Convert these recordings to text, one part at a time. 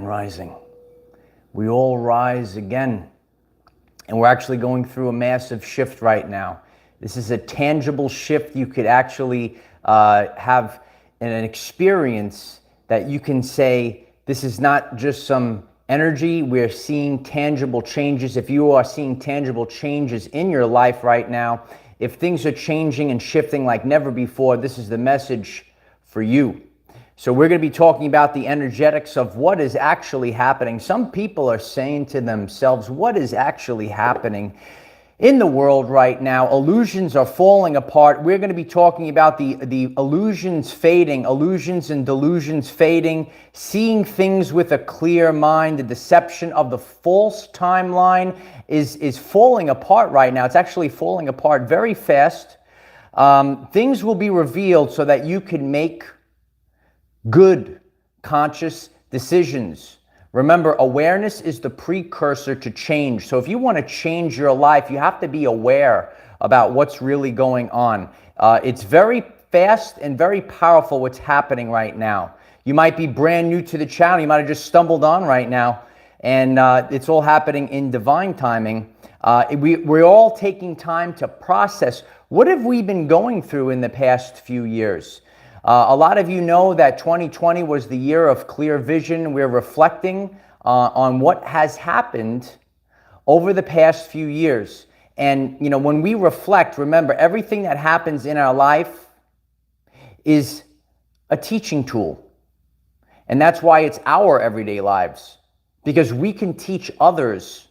rising. We all rise again. And we're actually going through a massive shift right now. This is a tangible shift. You could actually have an experience that you can say, this is not just some energy. We're seeing tangible changes. If you are seeing tangible changes in your life right now, if things are changing and shifting like never before, this is the message for you. So we're going to be talking about the energetics of what is actually happening. Some people are saying to themselves, what is actually happening in the world right now? Illusions are falling apart. We're going to be talking about the illusions fading, illusions and delusions fading, seeing things with a clear mind. The deception of the false timeline is falling apart right now. It's actually falling apart very fast. Things will be revealed so that you can make good, conscious decisions. Remember, awareness is the precursor to change. So if you want to change your life, you have to be aware about what's really going on. It's very fast and very powerful what's happening right now. You might be brand new to the channel. You might have just stumbled on right now, and it's all happening in divine timing. We're all taking time to process what have we been going through in the past few years. A lot of you know that 2020 was the year of clear vision. We're reflecting on what has happened over the past few years. And, you know, when we reflect, remember, everything that happens in our life is a teaching tool. And that's why it's our everyday lives, because we can teach others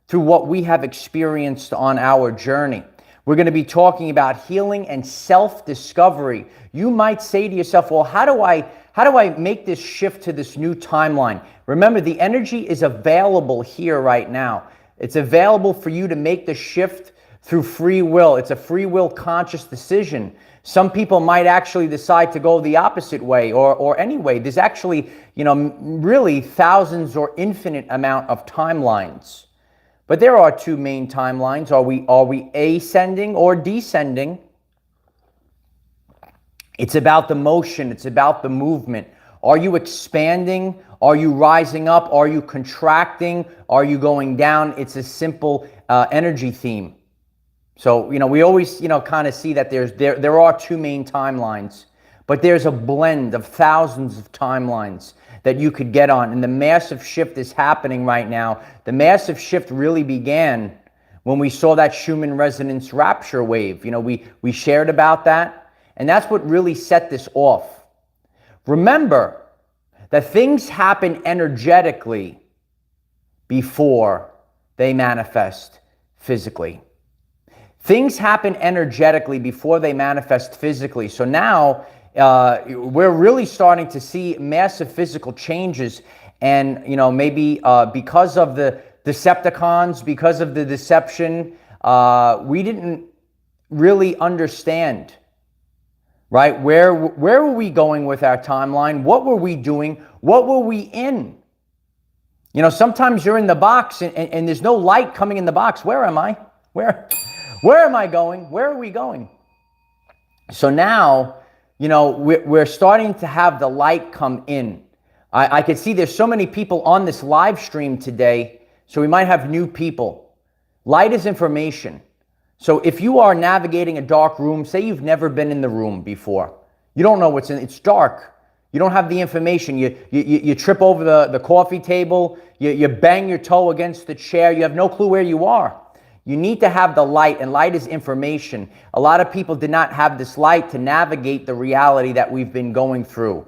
through what we have experienced on our journey. We're going to be talking about healing and self-discovery. You might say to yourself, well, how do I make this shift to this new timeline? Remember, the energy is available here right now. It's available for you to make the shift through free will. It's a free will conscious decision. Some people might actually decide to go the opposite way or any way. There's actually, you know, really thousands or infinite amount of timelines. But there are two main timelines. Are we ascending or descending? It's about the motion. It's about the movement. Are you expanding? Are you rising up? Are you contracting? Are you going down? It's a simple energy theme. So, you know, we always, you know, kind of see that there are two main timelines, but there's a blend of thousands of timelines that you could get on. And the massive shift is happening right now. The massive shift really began when we saw that Schumann resonance rapture wave. You know, we shared about that, and that's what really set this off. Remember that things happen energetically before they manifest physically. Things happen energetically before they manifest physically. So now we're really starting to see massive physical changes, and you know, maybe because of the Decepticons, because of the deception, we didn't really understand, right? Where were we going with our timeline? What were we doing? What were we in? You know, sometimes you're in the box and there's no light coming in the box. Where am I? Where am I going? Where are we going? So now, you know, we're starting to have the light come in. I could see there's so many people on this live stream today, so we might have new people. Light is information. So if you are navigating a dark room, say you've never been in the room before, you don't know what's in it, it's dark. You don't have the information. You trip over the coffee table, you bang your toe against the chair, you have no clue where you are. You need to have the light, and light is information. A lot of people did not have this light to navigate the reality that we've been going through.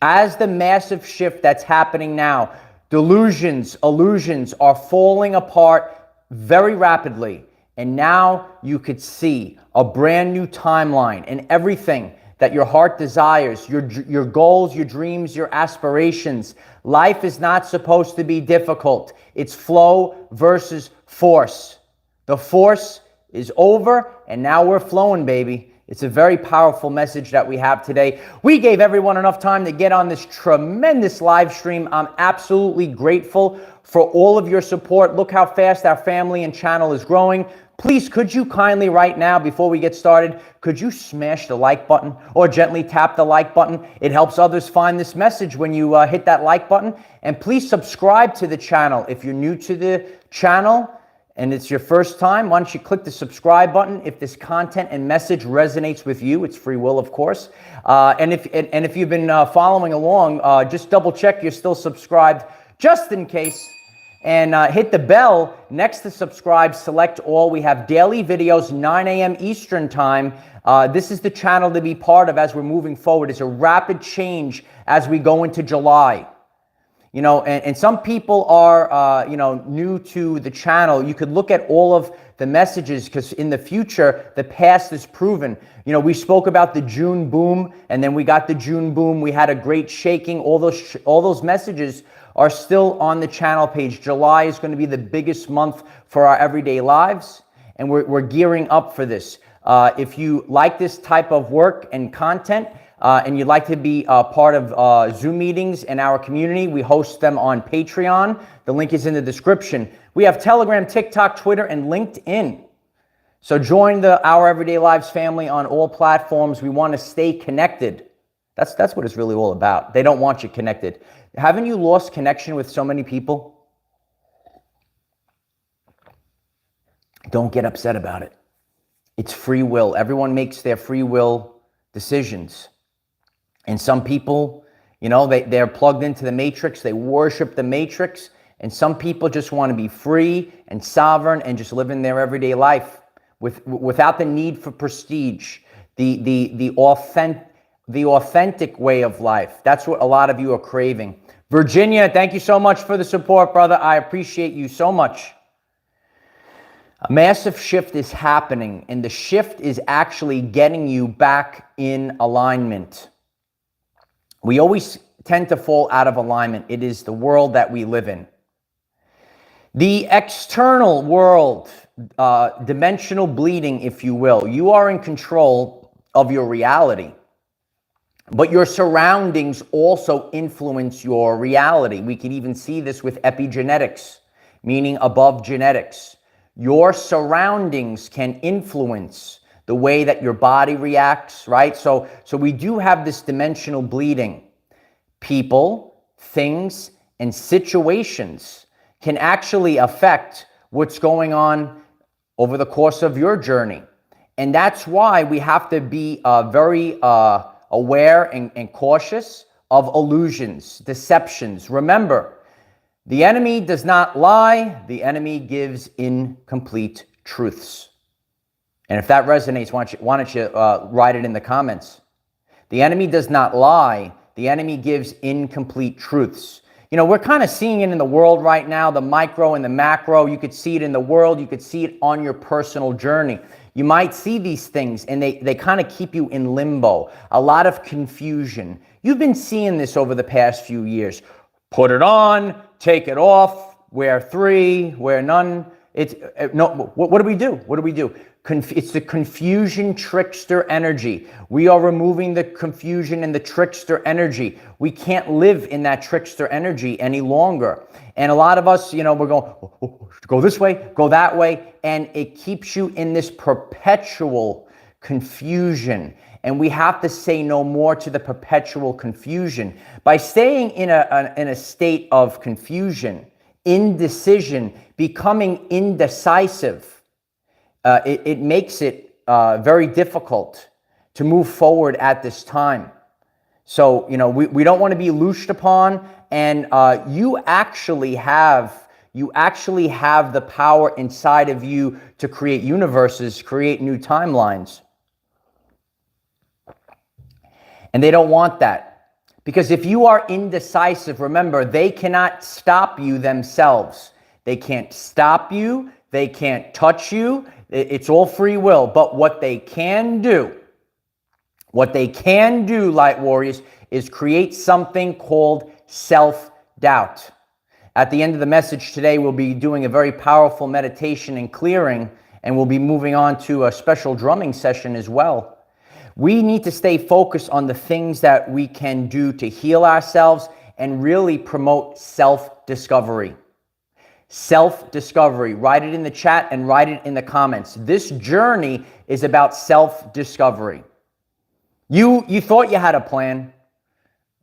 As the massive shift that's happening now, delusions, illusions are falling apart very rapidly. And now you could see a brand new timeline, and everything that your heart desires, your goals, your dreams, your aspirations. Life is not supposed to be difficult. It's flow versus force. The force is over, and now we're flowing, baby. It's a very powerful message that we have today. We gave everyone enough time to get on this tremendous live stream. I'm absolutely grateful for all of your support. Look how fast our family and channel is growing. Please, could you kindly right now, before we get started, could you smash the like button or gently tap the like button? It helps others find this message when you hit that like button. And please subscribe to the channel. If you're new to the channel and it's your first time, why don't you click the subscribe button if this content and message resonates with you. It's free will, of course. And if you've been following along, just double check you're still subscribed just in case. And hit the bell next to subscribe, select all. We have daily videos, 9 a.m. Eastern time. This is the channel to be part of as we're moving forward. It's a rapid change as we go into July. You know, and some people are, new to the channel. You could look at all of the messages because in the future, the past is proven. You know, we spoke about the June boom, and then we got the June boom. We had a great shaking. All those messages are still on the channel page. July is going to be the biggest month for our everyday lives, and we're gearing up for this. If you like this type of work and content, and you'd like to be part of Zoom meetings in our community, we host them on Patreon. The link is in the description. We have Telegram, TikTok, Twitter, and LinkedIn. So join the Our Everyday Lives family on all platforms. We want to stay connected. That's what it's really all about. They don't want you connected. Haven't you lost connection with so many people? Don't get upset about it. It's free will. Everyone makes their free will decisions. And some people, you know, they're plugged into the matrix. They worship the matrix. And some people just want to be free and sovereign and just live in their everyday life without the need for prestige. The authentic way of life. That's what a lot of you are craving. Virginia, thank you so much for the support, brother. I appreciate you so much. A massive shift is happening, and the shift is actually getting you back in alignment. We always tend to fall out of alignment. It is the world that we live in. The external world, dimensional bleeding, if you will. You are in control of your reality. But your surroundings also influence your reality. We can even see this with epigenetics, meaning above genetics. Your surroundings can influence the way that your body reacts, right? So we do have this dimensional bleeding. People, things, and situations can actually affect what's going on over the course of your journey. And that's why we have to be very aware and cautious of illusions, deceptions. Remember, the enemy does not lie. The enemy gives incomplete truths. And if that resonates, why don't you write it in the comments? The enemy does not lie. The enemy gives incomplete truths. You know, we're kind of seeing it in the world right now, the micro and the macro. You could see it in the world. You could see it on your personal journey. You might see these things and they kind of keep you in limbo. A lot of confusion. You've been seeing this over the past few years. Put it on, take it off, wear 3, wear none. What do we do? What do we do? It's the confusion trickster energy. We are removing the confusion and the trickster energy. We can't live in that trickster energy any longer. And a lot of us, you know, we're going, go this way, go that way. And it keeps you in this perpetual confusion. And we have to say no more to the perpetual confusion. By staying in a state of confusion, indecision, becoming indecisive, it makes it very difficult to move forward at this time. So, you know, we don't want to be loosed upon, and you actually have the power inside of you to create universes, create new timelines. And they don't want that. Because if you are indecisive, remember, they cannot stop you themselves. They can't stop you. They can't touch you. It's all free will. But what they can do, light warriors, is create something called self-doubt. At the end of the message today, we'll be doing a very powerful meditation and clearing, and we'll be moving on to a special drumming session as well. We need to stay focused on the things that we can do to heal ourselves and really promote self-discovery. Self-discovery. Write it in the chat and write it in the comments. This journey is about self-discovery. You thought you had a plan.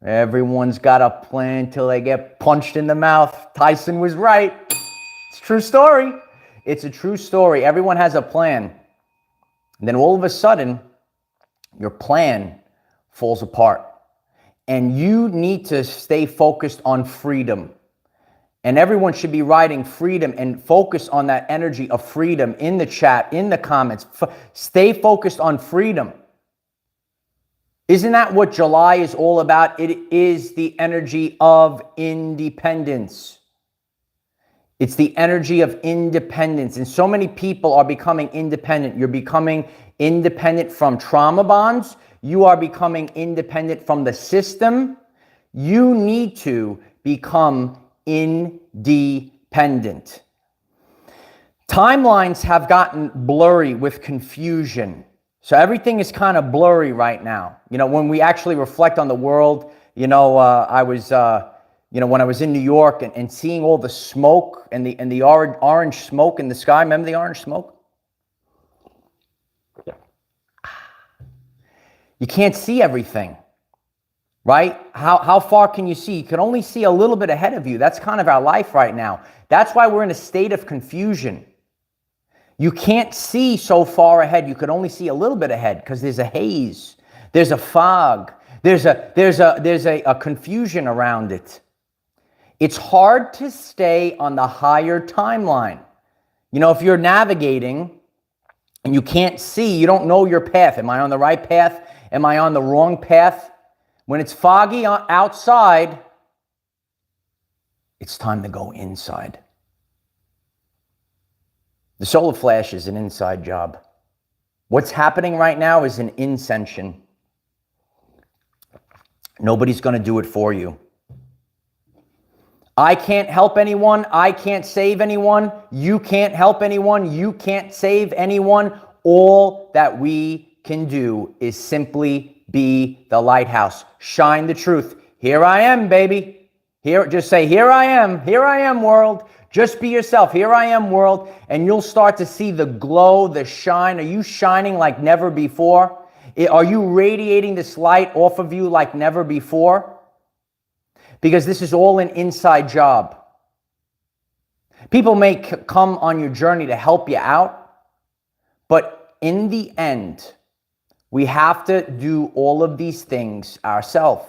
Everyone's got a plan till they get punched in the mouth. Tyson was right. It's a true story. It's a true story. Everyone has a plan. And then all of a sudden, your plan falls apart. And you need to stay focused on freedom. And everyone should be writing freedom and focus on that energy of freedom in the chat, in the comments. Stay focused on freedom. Isn't that what July is all about? It is the energy of independence. It's the energy of independence. And so many people are becoming independent. You're becoming independent from trauma bonds. You are becoming independent from the system. You need to become independent. Timelines have gotten blurry with confusion. So everything is kind of blurry right now. You know, when we actually reflect on the world, when I was in New York and seeing all the smoke and the orange smoke in the sky. Remember the orange smoke? You can't see everything, right? How far can you see? You can only see a little bit ahead of you. That's kind of our life right now. That's why we're in a state of confusion. You can't see so far ahead. You can only see a little bit ahead because there's a haze. There's a fog. There's a confusion around it. It's hard to stay on the higher timeline. You know, if you're navigating and you can't see, you don't know your path. Am I on the right path? Am I on the wrong path? When it's foggy outside, it's time to go inside. The solar flash is an inside job. What's happening right now is an ascension. Nobody's going to do it for you. I can't help anyone. I can't save anyone. You can't help anyone. You can't save anyone. All that we can do is simply be the lighthouse. Shine the truth. Here I am, baby. Here, just say, here I am, world. Just be yourself. Here I am, world. And you'll start to see the glow, the shine. Are you shining like never before? Are you radiating this light off of you like never before? Because this is all an inside job. People may come on your journey to help you out, but in the end, we have to do all of these things ourselves.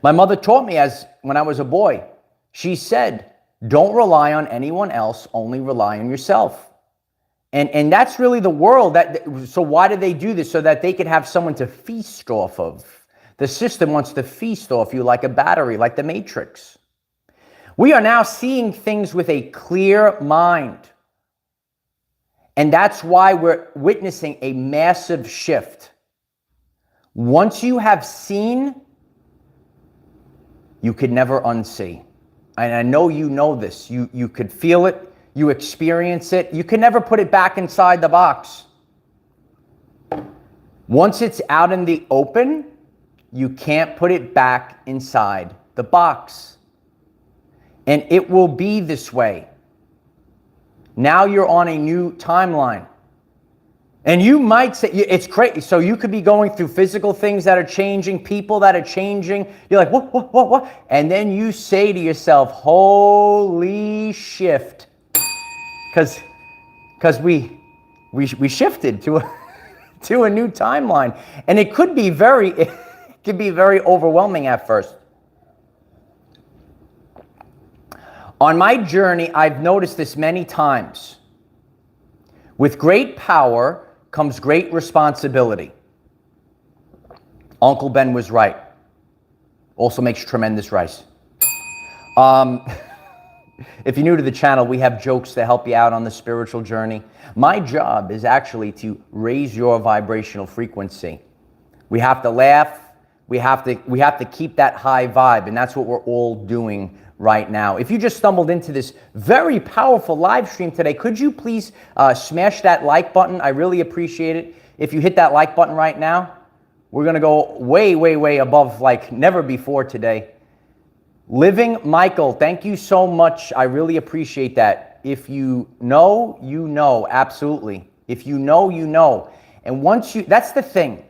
My mother taught me when I was a boy. She said, don't rely on anyone else, only rely on yourself. And that's really the world. So why do they do this? So that they could have someone to feast off of. The system wants to feast off you like a battery, like the Matrix. We are now seeing things with a clear mind. And that's why we're witnessing a massive shift. Once you have seen, you could never unsee. And I know you know this. You could feel it. You experience it. You can never put it back inside the box. Once it's out in the open, you can't put it back inside the box. And it will be this way. Now you're on a new timeline. And you might say, it's crazy. So you could be going through physical things that are changing, people that are changing. You're like, what? And then you say to yourself, holy shift. Because we shifted to a new timeline. And it could be very overwhelming at first. On my journey, I've noticed this many times. With great power comes great responsibility. Uncle Ben was right. Also makes tremendous rice. If you're new to the channel, we have jokes to help you out on the spiritual journey. My job is actually to raise your vibrational frequency. We have to laugh. We have to keep that high vibe, and that's what we're all doing right now. If you just stumbled into this very powerful live stream today, could you please smash that like button? I really appreciate it. If you hit that like button right now, we're going to go way, way, way above like never before today. Living Michael, thank you so much. I really appreciate that. If you know, you know. Absolutely. If you know, you know. And once you, that's the thing.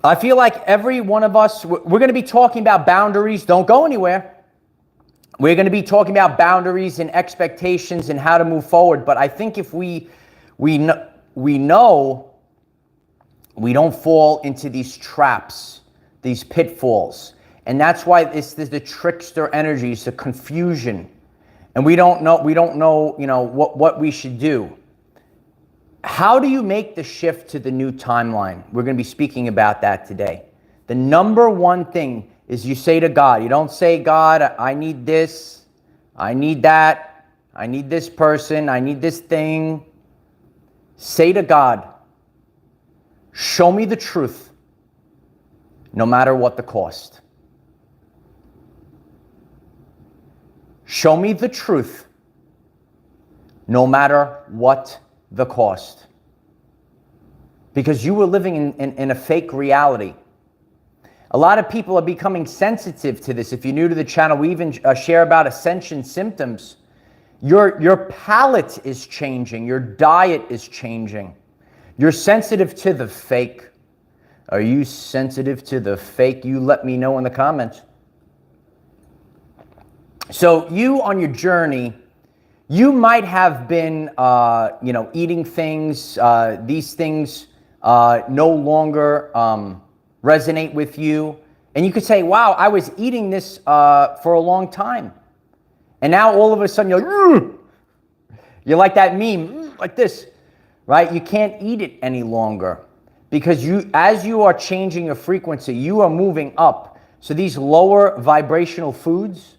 I feel like every one of us, we're going to be talking about boundaries. Don't go anywhere. We're going to be talking about boundaries and expectations and how to move forward. But I think if we know we don't fall into these traps, these pitfalls. And that's why this is the trickster energies, the confusion. And we don't know, what we should do. How do you make the shift to the new timeline? We're going to be speaking about that today. The number one thing is you say to God, you don't say, God, I need this, I need that, I need this person, I need this thing. Say to God, show me the truth, no matter what the cost. Show me the truth, no matter what the cost. Because you were living in a fake reality. A lot of people are becoming sensitive to this. If you're new to the channel, we even share about ascension symptoms. Your palate is changing. Your diet is changing. You're sensitive to the fake. Are you sensitive to the fake? You let me know in the comments. So you on your journey, you might have been, eating things. These things no longer resonate with you. And you could say, wow, I was eating this for a long time. And now all of a sudden you're like that meme, like this, right? You can't eat it any longer because as you are changing your frequency, you are moving up. So these lower vibrational foods,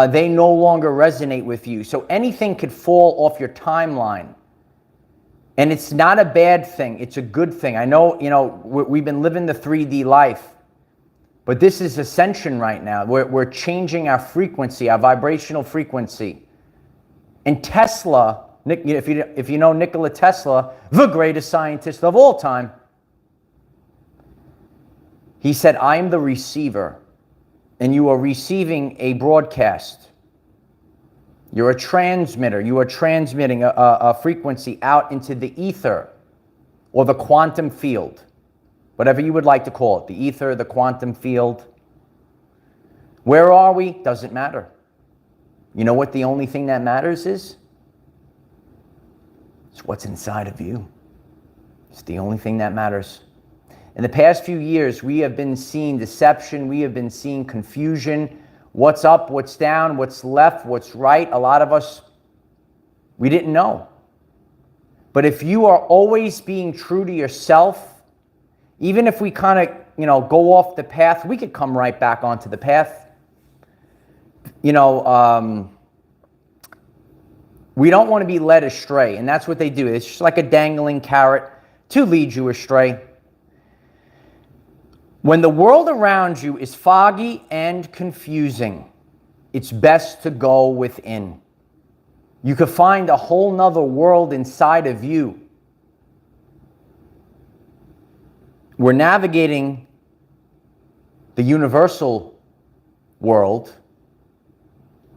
they no longer resonate with you. So anything could fall off your timeline. And it's not a bad thing. It's a good thing. I know, we've been living the 3D life. But this is ascension right now. We're changing our frequency, our vibrational frequency. And Tesla, if you know Nikola Tesla, the greatest scientist of all time, he said, I am the receiver, and you are receiving a broadcast. You're a transmitter. You are transmitting a frequency out into the ether or the quantum field. Whatever you would like to call it, the ether, the quantum field. Where are we? Doesn't matter. You know what the only thing that matters is? It's what's inside of you. It's the only thing that matters. In the past few years, we have been seeing deception. We have been seeing confusion. What's up, what's down, what's left, what's right. A lot of us, we didn't know. But if you are always being true to yourself, even if we kind of, go off the path, we could come right back onto the path. We don't want to be led astray, and that's what they do. It's just like a dangling carrot to lead you astray. When the world around you is foggy and confusing, it's best to go within. You could find a whole nother world inside of you. We're navigating the universal world,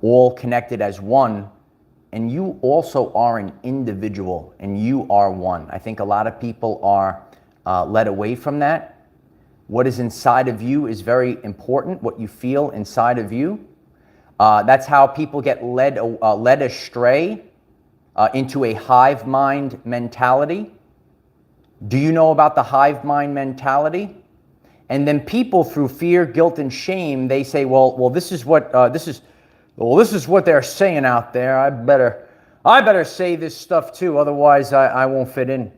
all connected as one, and you also are an individual, and you are one. I think a lot of people are led away from that. What is inside of you is very important, what you feel inside of you. That's how people get led astray into a hive mind mentality. Do you know about the hive mind mentality? And then people, through fear, guilt, and shame, they say, "Well, this is what they're saying out there. I better say this stuff too, otherwise I won't fit in."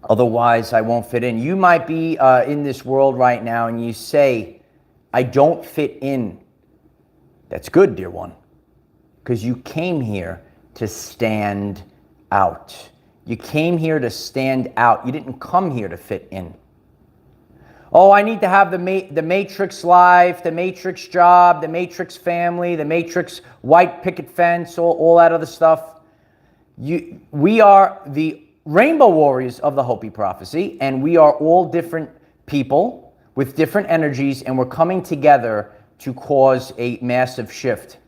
Otherwise, I won't fit in. You might be in this world right now, and you say, "I don't fit in." That's good, dear one, because you came here to stand out. You came here to stand out. You didn't come here to fit in. Oh, I need to have the Matrix life, the Matrix job, the Matrix family, the Matrix white picket fence, all that other stuff. We are the Rainbow Warriors of the Hopi Prophecy, and we are all different people with different energies, and we're coming together to cause a massive shift.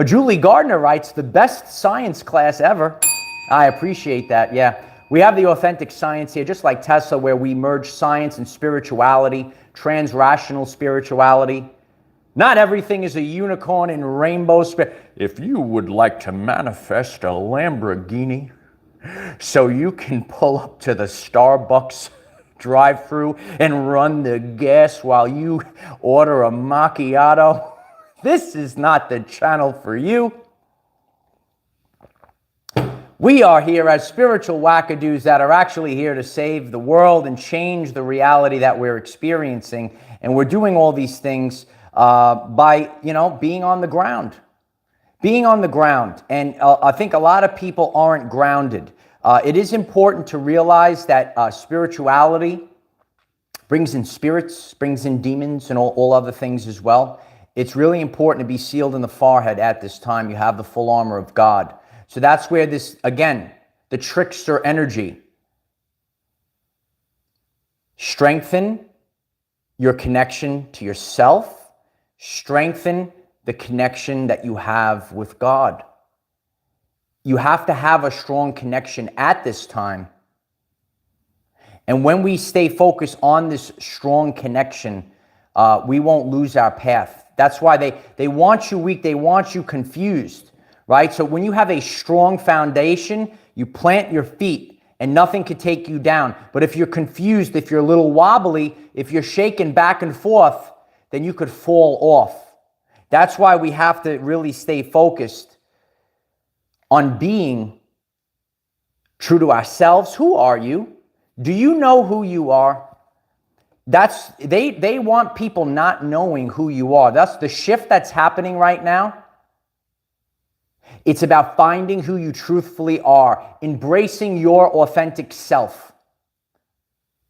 Julie Gardner writes, the best science class ever. I appreciate that, yeah. We have the authentic science here, just like Tesla, where we merge science and spirituality, trans-rational spirituality. Not everything is a unicorn and rainbow spirit. If you would like to manifest a Lamborghini so you can pull up to the Starbucks drive-through and run the gas while you order a macchiato, this is not the channel for you. We are here as spiritual wackadoos that are actually here to save the world and change the reality that we're experiencing. And we're doing all these things by, being on the ground. Being on the ground. And I think a lot of people aren't grounded. It is important to realize that spirituality brings in spirits, brings in demons, and all other things as well. It's really important to be sealed in the forehead at this time. You have the full armor of God. So that's where this, again, the trickster energy. Strengthen your connection to yourself. Strengthen the connection that you have with God. You have to have a strong connection at this time. And when we stay focused on this strong connection, we won't lose our path. That's why they want you weak, they want you confused, right? So when you have a strong foundation, you plant your feet and nothing could take you down. But if you're confused, if you're a little wobbly, if you're shaking back and forth, then you could fall off. That's why we have to really stay focused on being true to ourselves. Who are you? Do you know who you are? They want people not knowing who you are. That's the shift that's happening right now. It's about finding who you truthfully are, embracing your authentic self.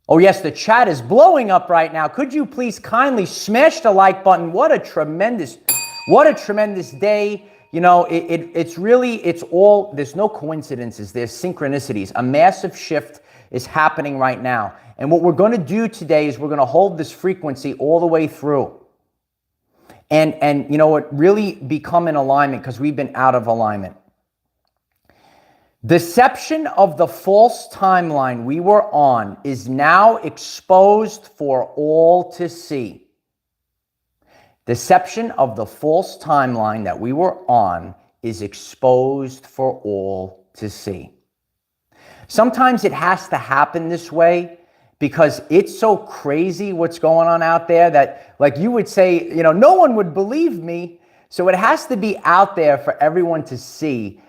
Oh yes, the chat is blowing up right now. Could you please kindly smash the like button? What a tremendous day. It's all, there's no coincidences, there's synchronicities. A massive shift is happening right now. And what we're going to do today is we're going to hold this frequency all the way through. And really become in alignment, because we've been out of alignment. Deception of the false timeline we were on is now exposed for all to see. Deception of the false timeline that we were on is exposed for all to see. Sometimes it has to happen this way because it's so crazy what's going on out there that, like you would say, no one would believe me. So it has to be out there for everyone to see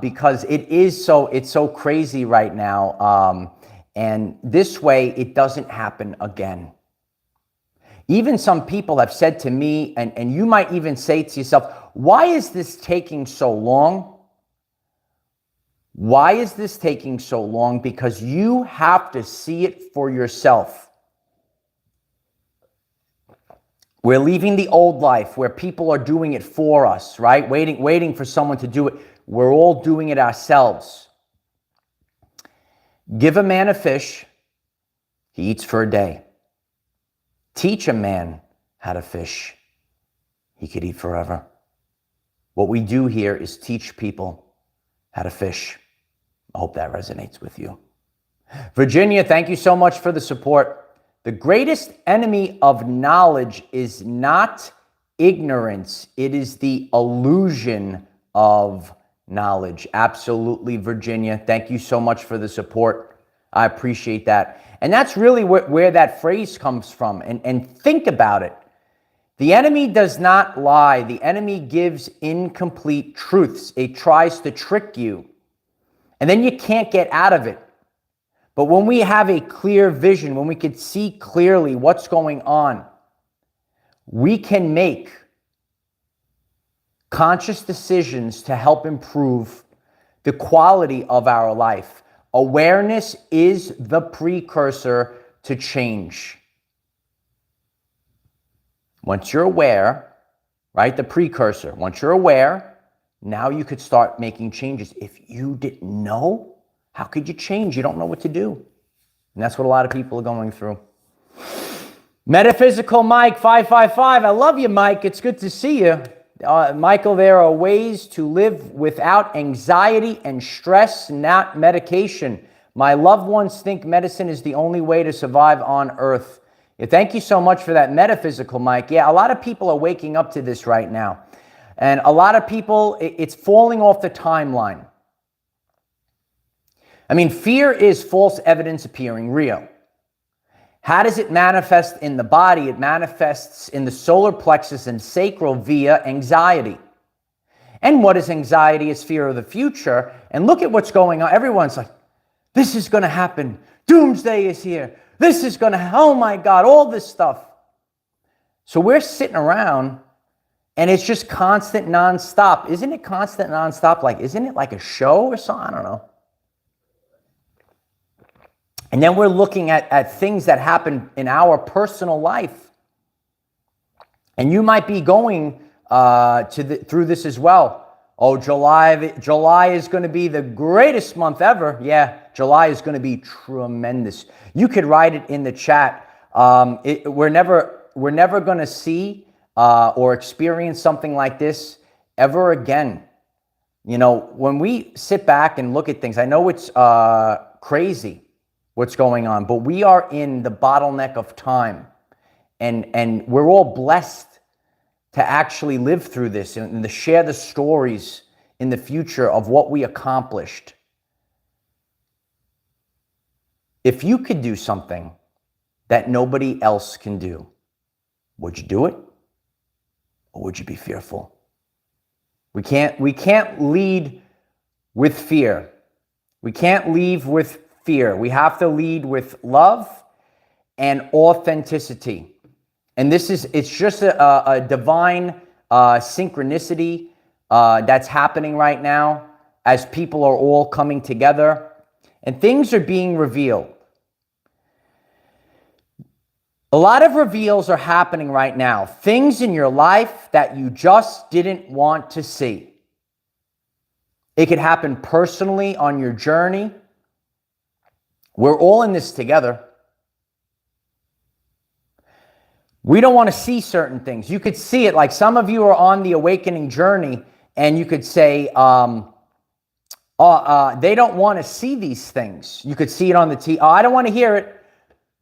because it's so crazy right now. And this way it doesn't happen again. Even some people have said to me, and you might even say to yourself, why is this taking so long? Why is this taking so long? Because you have to see it for yourself. We're leaving the old life where people are doing it for us, right? Waiting for someone to do it. We're all doing it ourselves. Give a man a fish, he eats for a day. Teach a man how to fish, he could eat forever. What we do here is teach people how to fish. I hope that resonates with you. Virginia, thank you so much for the support. The greatest enemy of knowledge is not ignorance. It is the illusion of knowledge. Absolutely, Virginia. Thank you so much for the support. I appreciate that. And that's really where that phrase comes from. And think about it. The enemy does not lie. The enemy gives incomplete truths. It tries to trick you. And then you can't get out of it. But when we have a clear vision, when we can see clearly what's going on, we can make conscious decisions to help improve the quality of our life. Awareness is the precursor to change. Once you're aware, right, the precursor, once you're aware, now you could start making changes. If you didn't know, how could you change? You don't know what to do. And that's what a lot of people are going through. Metaphysical Mike 555. I love you, Mike. It's good to see you. Michael, there are ways to live without anxiety and stress, not medication. My loved ones think medicine is the only way to survive on earth. Yeah, thank you so much for that, Metaphysical Mike. Yeah, a lot of people are waking up to this right now. And a lot of people, it's falling off the timeline. I mean, fear is false evidence appearing real. How does it manifest in the body? It manifests in the solar plexus and sacral via anxiety. And what is anxiety? It's fear of the future. And look at what's going on. Everyone's like, this is going to happen. Doomsday is here. This is going to, oh my God, all this stuff. So we're sitting around and it's just constant nonstop. Isn't it constant nonstop? Like, isn't it like a show or something? I don't know. And then we're looking at things that happen in our personal life. And you might be going through this as well. Oh, July is going to be the greatest month ever. Yeah, July is going to be tremendous. You could write it in the chat. We're never going to see or experience something like this ever again. You know, when we sit back and look at things, I know it's crazy what's going on, but we are in the bottleneck of time, and we're all blessed to actually live through this and to share the stories in the future of what we accomplished. If you could do something that nobody else can do, would you do it, or would you be fearful? We can't lead with fear. We can't lead with fear. We have to lead with love and authenticity. And it's just a divine synchronicity that's happening right now as people are all coming together and things are being revealed. A lot of reveals are happening right now. Things in your life that you just didn't want to see. It could happen personally on your journey. We're all in this together. We don't want to see certain things. You could see it, like some of you are on the awakening journey and you could say, they don't want to see these things. You could see it on the TV. Oh, I don't want to hear it.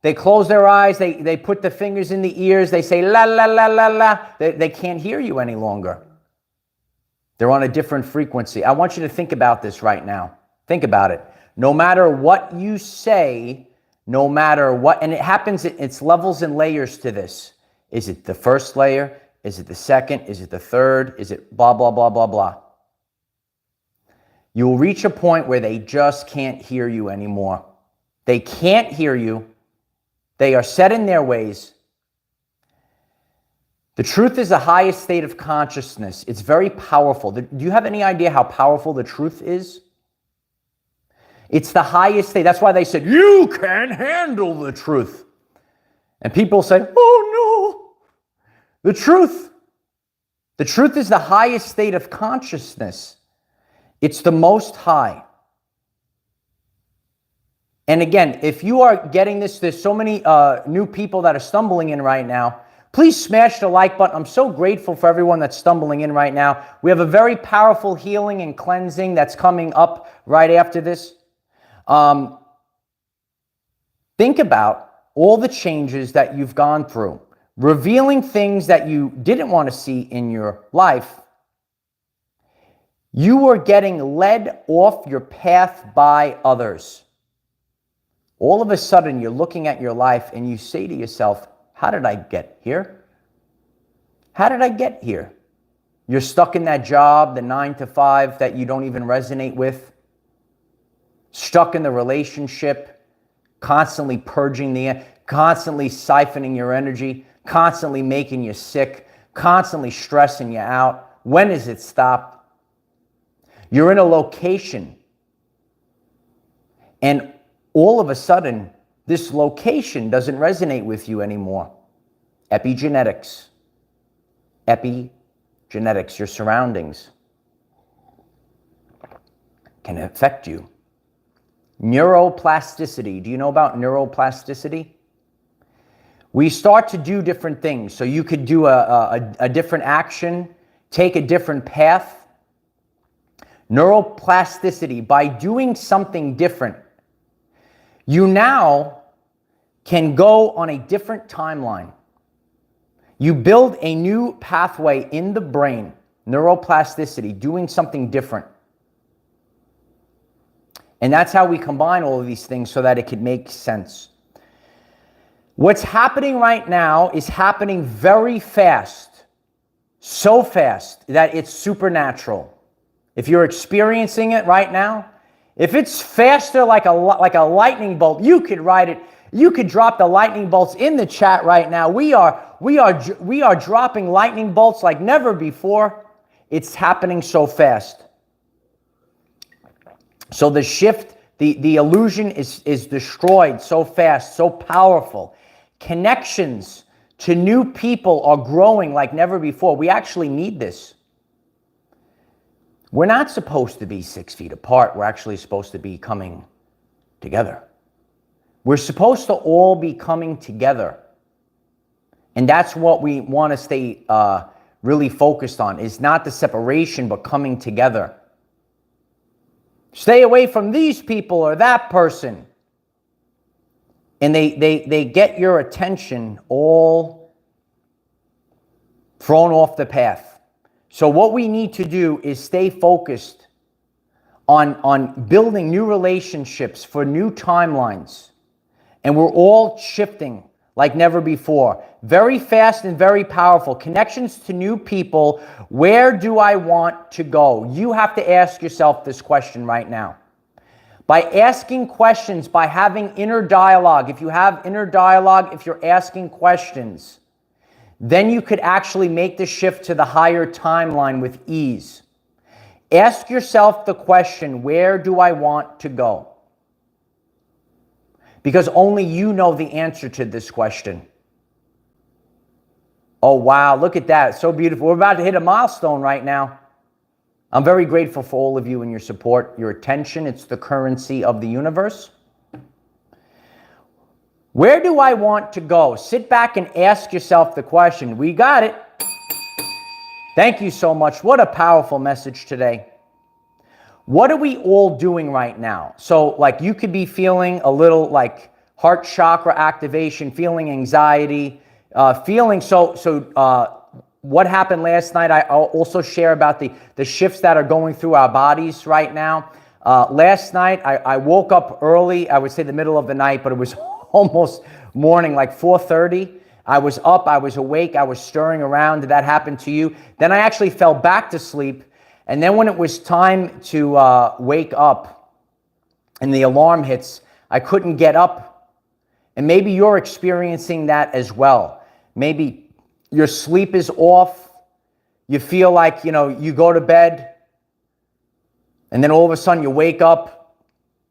They close their eyes. They put the fingers in the ears. They say, la, la, la, la, la. They can't hear you any longer. They're on a different frequency. I want you to think about this right now. Think about it. No matter what you say, no matter what, and it happens, it's levels and layers to this. Is it the first layer? Is it the second? Is it the third? Is it blah, blah, blah, blah, blah? You'll reach a point where they just can't hear you anymore. They can't hear you. They are set in their ways. The truth is the highest state of consciousness. It's very powerful. Do you have any idea how powerful the truth is? It's the highest state. That's why they said, you can't handle the truth. And people say, oh no. The truth is the highest state of consciousness. It's the most high. And again, if you are getting this, there's so many new people that are stumbling in right now. Please smash the like button. I'm so grateful for everyone that's stumbling in right now. We have a very powerful healing and cleansing that's coming up right after this. Think about all the changes that you've gone through, revealing things that you didn't want to see in your life. You are getting led off your path by others. All of a sudden, you're looking at your life and you say to yourself, how did I get here? How did I get here? You're stuck in that job, the 9 to 5 that you don't even resonate with. Stuck in the relationship, constantly purging constantly siphoning your energy, constantly making you sick, constantly stressing you out. When does it stop? You're in a location, and all of a sudden, this location doesn't resonate with you anymore. Epigenetics. Epigenetics, your surroundings can affect you. Neuroplasticity. Do you know about neuroplasticity? we start to do different things. So you could do a different action, take a different path. Neuroplasticity, by doing something different, you now can go on a different timeline. You build a new pathway in the brain, neuroplasticity, doing something different. And that's how we combine all of these things so that it could make sense. What's happening right now is happening very fast, so fast that it's supernatural. If you're experiencing it right now, if it's faster like a lightning bolt, you could write it. You could drop the lightning bolts in the chat right now. We are dropping lightning bolts like never before. It's happening so fast. So the shift, the illusion is destroyed so fast, so powerful. Connections to new people are growing like never before. We actually need this. We're not supposed to be 6 feet apart. We're actually supposed to be coming together. We're supposed to all be coming together. And that's what we want to stay really focused on, is not the separation, but coming together. Stay away from these people or that person. And they get your attention all thrown off the path. So what we need to do is stay focused on building new relationships for new timelines. And we're all shifting like never before. Very fast and very powerful. Connections to new people. Where do I want to go? You have to ask yourself this question right now. By asking questions, by having inner dialogue, if you have inner dialogue, if you're asking questions, then you could actually make the shift to the higher timeline with ease. Ask yourself the question, where do I want to go? Because only you know the answer to this question. Oh, wow, look at that. So beautiful. We're about to hit a milestone right now. I'm very grateful for all of you and your support, your attention. It's the currency of the universe. Where do I want to go? Sit back and ask yourself the question. We got it. Thank you so much. What a powerful message today. What are we all doing right now? So like you could be feeling a little like heart chakra activation, feeling anxiety, what happened last night. I'll also share about the shifts that are going through our bodies right now. Last night, I woke up early. I would say the middle of the night, but it was almost morning, like 4:30. I was up, I was awake, I was stirring around. Did that happen to you? Then I actually fell back to sleep. And then when it was time to wake up and the alarm hits, I couldn't get up. And maybe you're experiencing that as well. Maybe your sleep is off. You feel like, you go to bed and then all of a sudden you wake up,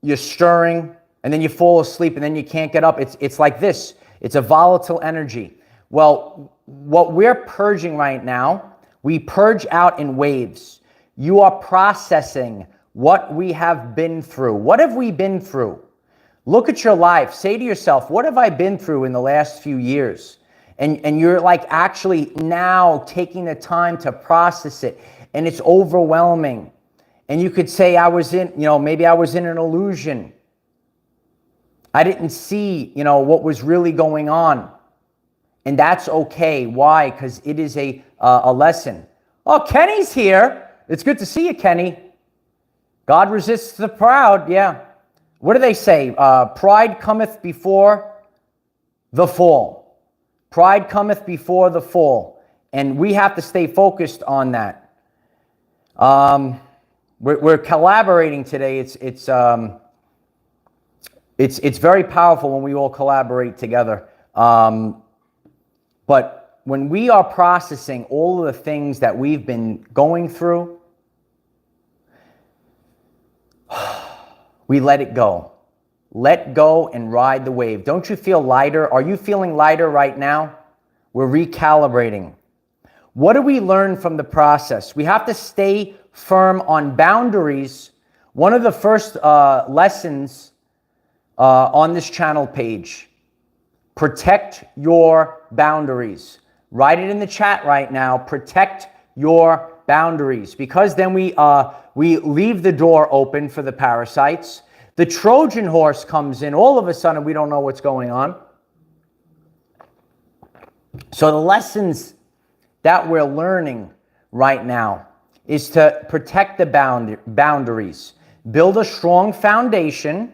you're stirring, and then you fall asleep and then you can't get up. It's like this. It's a volatile energy. Well, what we're purging right now, we purge out in waves. You are processing what we have been through. What have we been through? Look at your life. Say to yourself, what have I been through in the last few years? And you're like actually now taking the time to process it. And it's overwhelming. And you could say maybe I was in an illusion. I didn't see, what was really going on. And that's okay. Why? Because it is a lesson. Oh, Kenny's here. It's good to see you, Kenny. God resists the proud. Yeah. What do they say? Pride cometh before the fall. Pride cometh before the fall. And we have to stay focused on that. We're collaborating today. It's very powerful when we all collaborate together. But when we are processing all of the things that we've been going through, we let it go. Let go and ride the wave. Don't you feel lighter? Are you feeling lighter right now? We're recalibrating. What do we learn from the process? We have to stay firm on boundaries. One of the first lessons on this channel page Protect your boundaries. Write it in the chat right now. Protect your boundaries, because then we leave the door open for the parasites. The Trojan horse comes in. All of a sudden, we don't know what's going on. So the lessons that we're learning right now is to protect the boundaries. Build a strong foundation,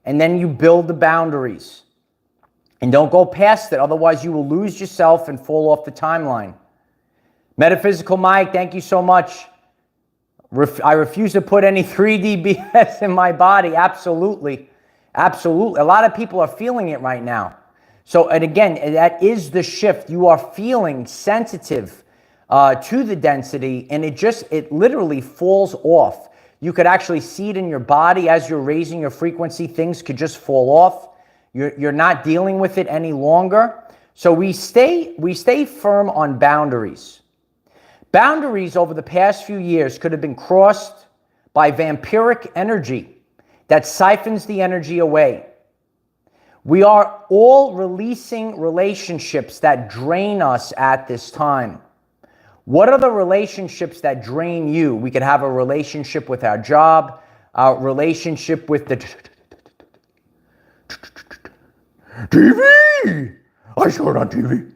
and then you build the boundaries. And don't go past it, otherwise you will lose yourself and fall off the timeline. Metaphysical Mike, thank you so much. I refuse to put any 3D BS in my body. Absolutely. Absolutely. A lot of people are feeling it right now. So, and again, that is the shift. You are feeling sensitive to the density, and it literally falls off. You could actually see it in your body as you're raising your frequency. Things could just fall off. You're not dealing with it any longer. So we stay firm on boundaries. Boundaries over the past few years could have been crossed by vampiric energy that siphons the energy away. We are all releasing relationships that drain us at this time. What are the relationships that drain you? We could have a relationship with our job, our relationship with the TV. I saw it on TV.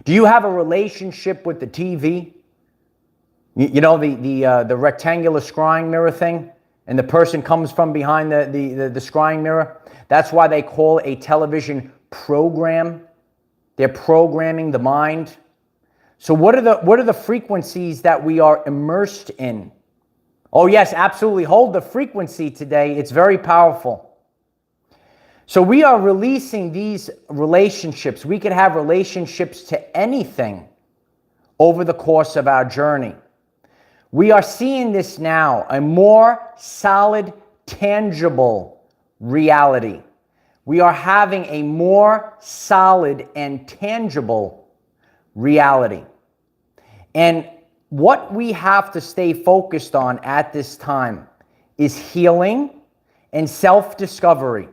Do you have a relationship with the TV? You know, the rectangular scrying mirror thing, and the person comes from behind the scrying mirror? That's why they call it a television program. They're programming the mind. So what are the frequencies that we are immersed in? Oh yes, absolutely. Hold the frequency today. It's very powerful. So we are releasing these relationships. We could have relationships to anything over the course of our journey. We are seeing this now, a more solid, tangible reality. We are having a more solid and tangible reality. And what we have to stay focused on at this time is healing and self-discovery.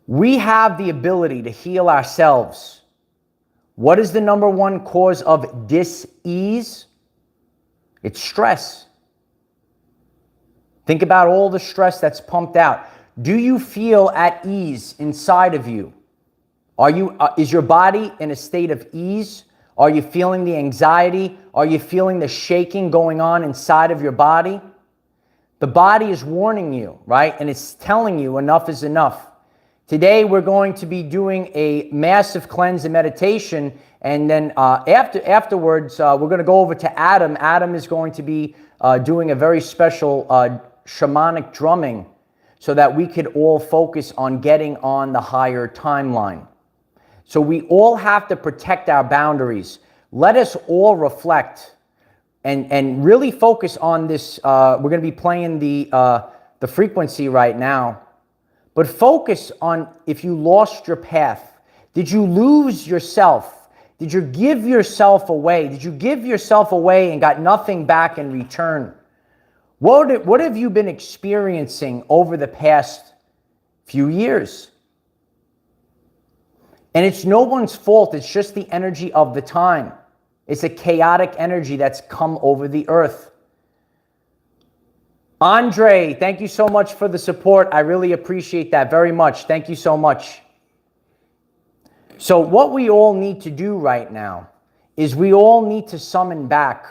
We have the ability to heal ourselves. What is the number one cause of dis-ease? It's stress. Think about all the stress that's pumped out. Do you feel at ease inside of you? Is your body in a state of ease? Are you feeling the anxiety? Are you feeling the shaking going on inside of your body? The body is warning you, right? And it's telling you enough is enough. Today, we're going to be doing a massive cleanse and meditation. And then afterwards, we're going to go over to Adam. Adam is going to be doing a very special shamanic drumming so that we could all focus on getting on the higher timeline. So we all have to protect our boundaries. Let us all reflect and really focus on this. We're going to be playing the frequency right now. But focus on if you lost your path. Did you lose yourself? Did you give yourself away? Did you give yourself away and got nothing back in return? What have you been experiencing over the past few years? And it's no one's fault. It's just the energy of the time. It's a chaotic energy that's come over the earth. Andre, thank you so much for the support. I really appreciate that very much. Thank you so much. So what we all need to do right now is we all need to summon back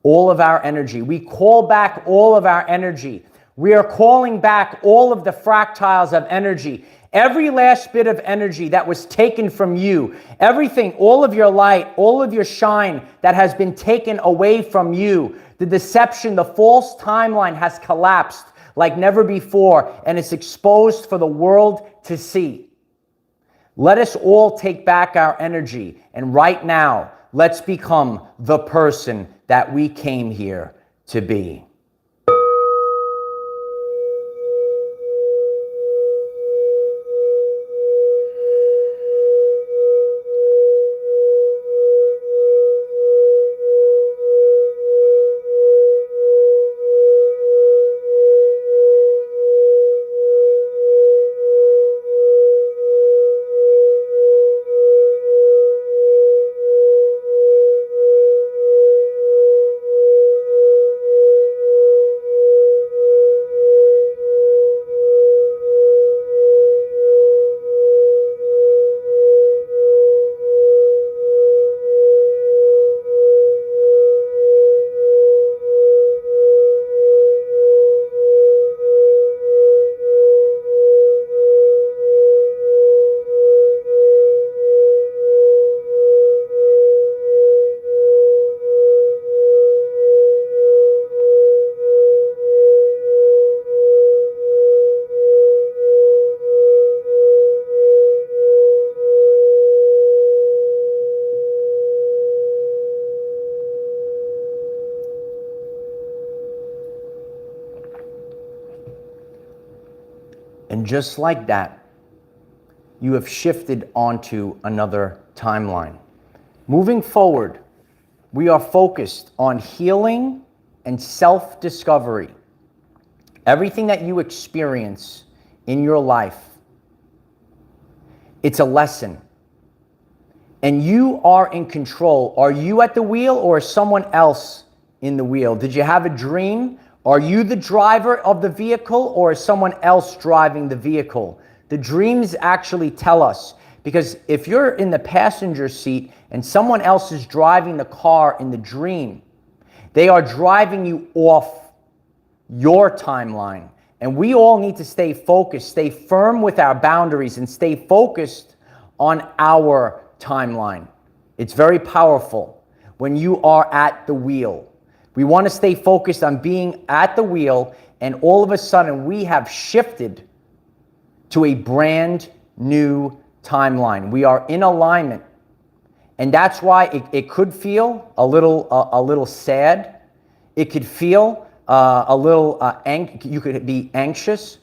all of our energy. We call back all of our energy. We are calling back all of the fractals of energy. Every last bit of energy that was taken from you, everything, all of your light, all of your shine that has been taken away from you, the deception, the false timeline has collapsed like never before, and it's exposed for the world to see. Let us all take back our energy, and right now, let's become the person that we came here to be. And just like that, you have shifted onto another timeline. Moving forward, we are focused on healing and self-discovery. Everything that you experience in your life, it's a lesson. And you are in control. Are you at the wheel or is someone else in the wheel? Did you have a dream? Are you the driver of the vehicle or is someone else driving the vehicle? The dreams actually tell us, because if you're in the passenger seat and someone else is driving the car in the dream, they are driving you off your timeline. And we all need to stay focused, stay firm with our boundaries, and stay focused on our timeline. It's very powerful when you are at the wheel. We want to stay focused on being at the wheel, and all of a sudden we have shifted to a brand new timeline. We are in alignment. And that's why it could feel a little sad. It could feel you could be anxious,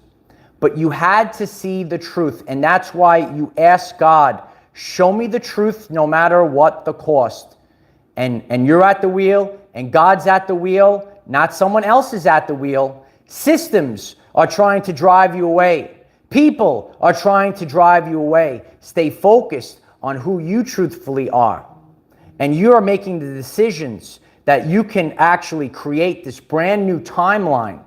but you had to see the truth. And that's why you ask God, show me the truth no matter what the cost. And you're at the wheel, and God's at the wheel, not someone else is at the wheel. Systems are trying to drive you away. People are trying to drive you away. Stay focused on who you truthfully are. And you're making the decisions that you can actually create this brand new timeline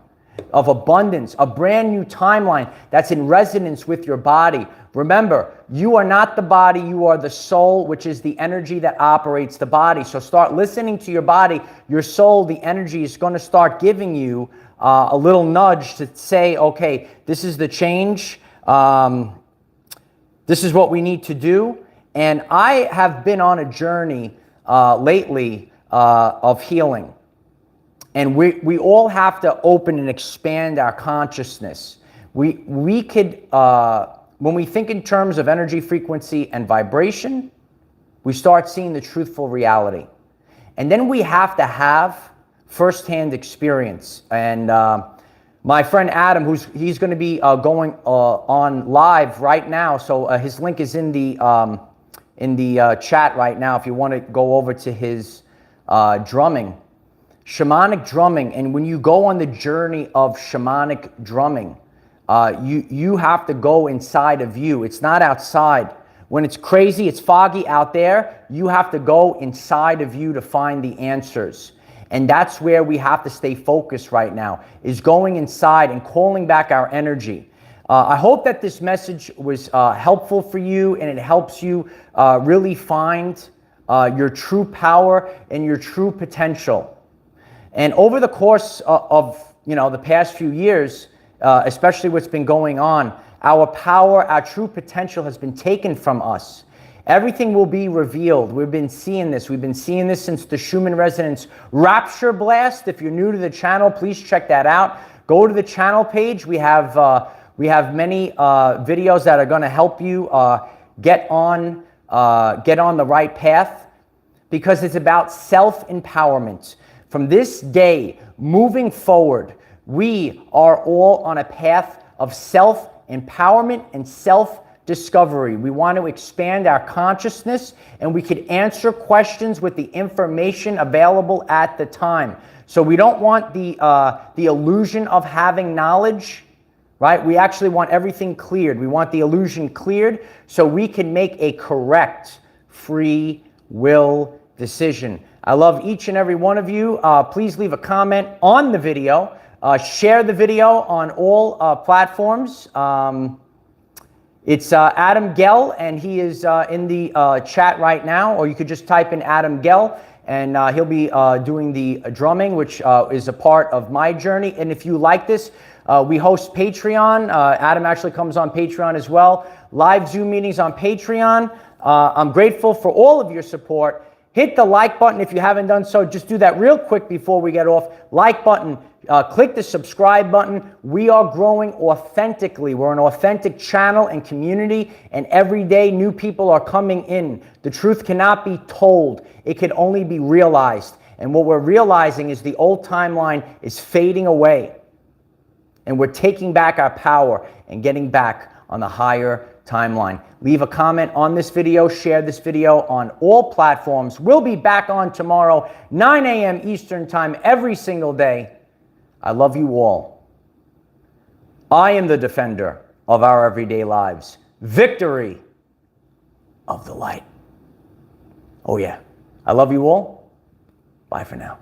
of abundance, a brand new timeline that's in resonance with your body. Remember, you are not the body, you are the soul, which is the energy that operates the body. So start listening to your body. Your soul, the energy, is going to start giving you a little nudge to say, okay, this is the change. This is what we need to do. And I have been on a journey lately of healing. And we all have to open and expand our consciousness. We could, when we think in terms of energy, frequency, and vibration, we start seeing the truthful reality. And then we have to have firsthand experience. And my friend Adam, he's going to be going on live right now. So his link is in the chat right now if you want to go over to his drumming, shamanic drumming. And when you go on the journey of shamanic drumming, you have to go inside of you. It's not outside. When it's crazy, it's foggy out there, you have to go inside of you to find the answers. And that's where we have to stay focused right now, is going inside and calling back our energy. I hope that this message was helpful for you, and it helps you really find your true power and your true potential. And over the course of the past few years, especially what's been going on, our power, our true potential has been taken from us. Everything will be revealed. We've been seeing this. We've been seeing this since the Schumann Resonance Rapture Blast. If you're new to the channel, please check that out. Go to the channel page. We have many videos that are going to help you get on the right path, because it's about self-empowerment. From this day moving forward, we are all on a path of self-empowerment and self-discovery. We want to expand our consciousness, and we could answer questions with the information available at the time. So we don't want the illusion of having knowledge, right? We actually want everything cleared. We want the illusion cleared so we can make a correct free will decision. I love each and every one of you. Please leave a comment on the video. Share the video on all platforms. It's Adam Gell, and he is in the chat right now, or you could just type in Adam Gell, and he'll be doing the drumming, which is a part of my journey. And if you like this, we host Patreon. Adam actually comes on Patreon as well. Live Zoom meetings on Patreon. I'm grateful for all of your support. Hit the like button if you haven't done so. Just do that real quick before we get off. Like button. Click the subscribe button. We are growing authentically. We're an authentic channel and community, and every day new people are coming in. The truth cannot be told. It can only be realized. And what we're realizing is the old timeline is fading away. and we're taking back our power and getting back on the higher timeline. Leave a comment on this video, share this video on all platforms. We'll be back on tomorrow, 9 a.m. Eastern Time, every single day. I love you all. I am the defender of our everyday lives. Victory of the light. Oh yeah. I love you all. Bye for now.